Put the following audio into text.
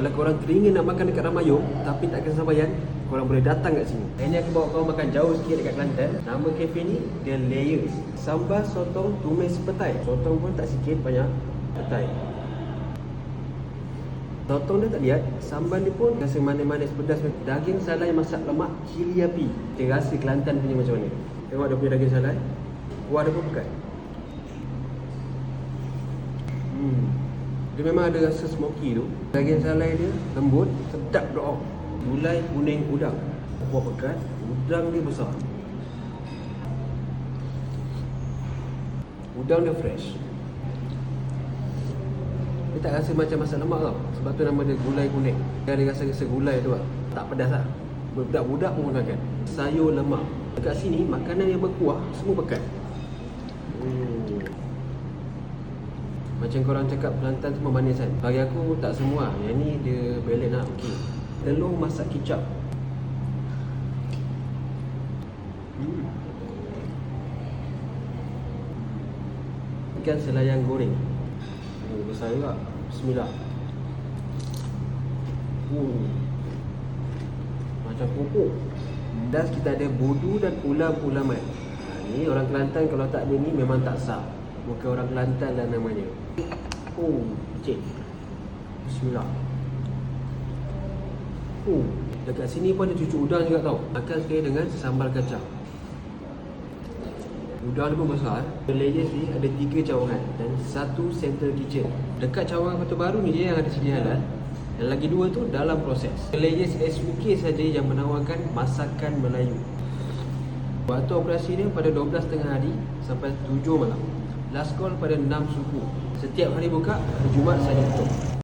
Kalau korang teringin nak makan dekat Ramayong tapi tak kesampaian, korang boleh datang kat sini. Hari ni aku bawa korang makan jauh sikit dekat Kelantan. Nama kafe ni The Layers. Sambal sotong tumis petai. Sotong pun tak sikit, banyak petai. Sotong dia tak lihat, sambal dia pun rasa manis-manis pedas. Daging salai masak lemak cili api. Kita rasa Kelantan punya macam mana. Tengok dia punya daging salai. Kuah dia pun pekat. Dia memang ada rasa smoky tu. Daging salai dia lembut, sedap doa. Gulai kuning udang. Kuah pekat, udang dia besar. Udang dia fresh. Dia tak rasa macam masak lemak tau. Sebab tu nama dia gulai kuning. Dia ada rasa-rasa gulai tu lah. Tak pedas lah. Budak-budak pun makan. Sayur lemak. Dekat sini makanan yang berkuah semua pekat. Macam korang cakap Kelantan semua manis kan. Bagi aku tak semua. Yang ni dia balance lah, okey. Telur masak kicap. Ikan selayang goreng. Besar juga. Bismillah. Macam pupuk. Dan kita ada budu dan ulam-ulaman. Ni orang Kelantan kalau tak ada ni memang tak sah. Bukan orang Kelantan lah namanya. Cik. Bismillah. Dekat sini pun ada cucuk udang juga tau. Makan sekali dengan sambal kacang. Udang dia pun besar. Layers ni ada 3 cawangan dan 1 central kitchen. Dekat cawangan Kota Baru ni je yang ada sediaan halal. Dan lagi 2 tu dalam proses. Layers SUK saja yang menawarkan masakan Melayu. Waktu operasi dia pada 12.30 hari sampai 7 malam. Last call pada 6 subuh. Setiap hari buka, hari Jumaat saja tutup.